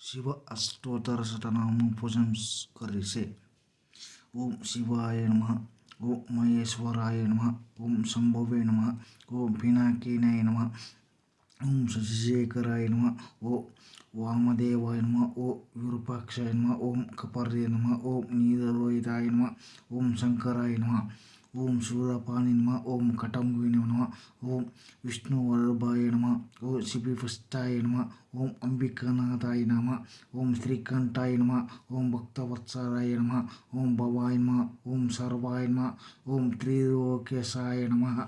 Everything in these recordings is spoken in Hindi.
शिव अष्टोत्तर शतनाम पूजन करिसे। ओम शिवाय नमः। ओम महेश्वराय नमः। ओम शंभवे नमः। ओम पिनाकिनाय नमः। ओम शशिशेखराय नमः। ओम वामदेवाय नमः। ओम विरूपाक्षाय नमः। ओम कपर्दे नमः। ओम नीललोहिताय नमः। ओम शंकराय नमः। ओम शूरपाणि नमः। ओम कटंगुवे नमः। ओम विष्णुवल्लभाय नमः। ओम शिबिपुष्टाय नमः। ओम अंबिकानाथाय नमः। ओम श्रीकंठाय नमः। ओम भक्तवत्सलाय नमः। ओम भवाय नमः। ओम सर्वाय नमः। ओम त्रिलोकेशाय नमः।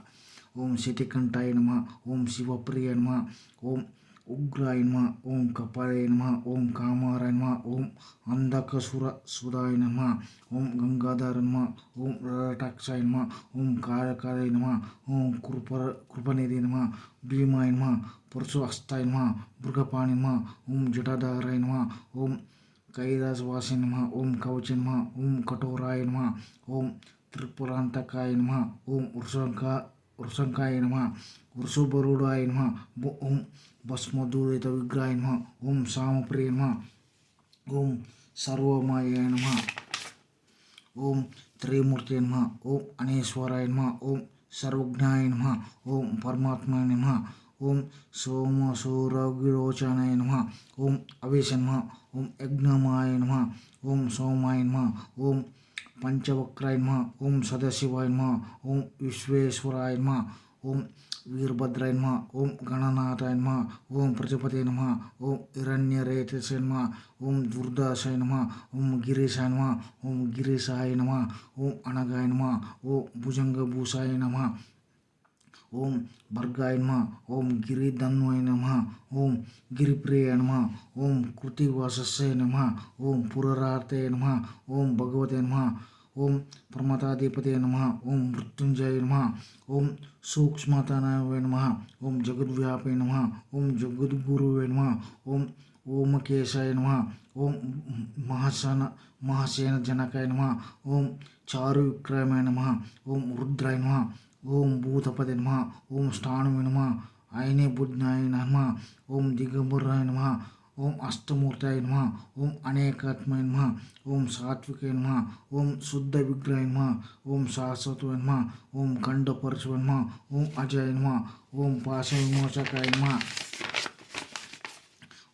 ओम शितिकंठाय नमः। ओम शिवप्रिय नमः। ओम उग्राय नमः। ओम कपालाय नमः। ओम कामाराय नमः। ओम अंधकसुराय नमः। ओम गंगाधर नमः। ओम ललाटाक्षाय नमः। ओम कालकालाय नमः। ओम कृपनिधि नमः। भीमाय नमः। परशुहस्ताय नमः। मृगपाणि नमः। ओम जटाधाराय नमः। ओम कैलासवासी नमः। ओम कवच नमः। ओम कठोराय नमः। ओम त्रिपुरांतकाय नमः। ओम वृषंकाय नमः। वृषभरूढ़ाय नमः। ओम भस्मदूरित विग्रहाय नमः। ओम सामप्रिय नमः। ओम सर्वमय नमः। ओम त्रिमूर्ति नमः। ओम अनेश्वराय नमः। ओम सर्वज्ञाय नमः। ओम परमात्माय नमः। ओम सोमसूरविरोचनाय नमः। ओम अवेश नमः। ओम यज्ञमाय नमः। ओम सोमाय नमः। ओम पंचवक्राय नमः। ओम सदाशिवाय नमः। ओम विश्वेश्वराय नमः। ओम वीरभद्राय नमः। ओम गणनाथाय नमः। ओम प्रजापते नमः। ओम हिरण्यरेतसे नमः। ओम दुर्दासाय नमः। ओम गिरीशाय नमः। ओम गिरीशाय नमः। ओम अनगाय नमः। ओम भुजंगभूषाय नमः। ओम भर्गाय नमः। ओम गिरिधन्वय नमः। ओम गिरिप्रिय नमः। ओम कृतिवाससे नमः। ओम पुररार्थे नमः। ओम भगवते नमः। ओम प्रमथाधिपते नमः। ओम मृत्युंजय नमः। ओम सूक्ष्मतनवे नमः। ओम जगद्व्यापे नमः। ओम जगद्गुरुवे नमः। ओम ओमकेशाय नमः। ओम महासेन जनकाय नमः। ओम चारुविक्रमाय नमः। ओम रुद्राय नमः। ओम भूतपते नमः। ओम स्थाणुवे नमः। आयनेबुध्नाय नमः। ओम दिगंबराय नमः। ओम अष्टमूर्ताय नमः। ओम अनेकात्माय नमः। ओम सात्विकाय नमः। ओम शुद्ध विग्रहाय नमः। ओम शाश्वताय नमः। ओम खंडपरशुवे नमः। ओम अजय नमः। ओम पाशविमोचकाय नमः।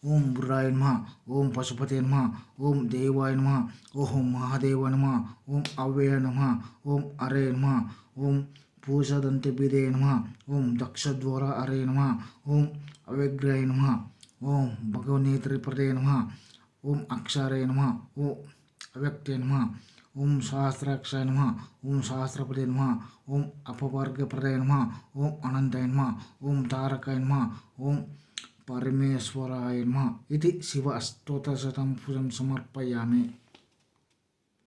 ओम बुराय नमः। ओम पशुपते नमः। ओम देवाय नमः। ओम महादेव नमः। ओम अव्यय नमः। ओम अरे नमः। ओम पूषदंतिभिदे नमः। ओम दक्षद्वार अरे नमः। ओम अव्यग्राय नमः। ओम भगवनेत्रप्रदे नमः। ओम अक्षराय नमः। ओम अव्यक्ते नमः। ओम सहस्राक्षाय नमः। ओम सहस्रपदे नमः। ओम अपवर्गप्रदे नमः। ओम अनंताय नमः। ओम तारकाय नमः। ओम परमेश्वराय नमः। इति शिव अष्टोत्तरशतं पूजं समर्पयामि।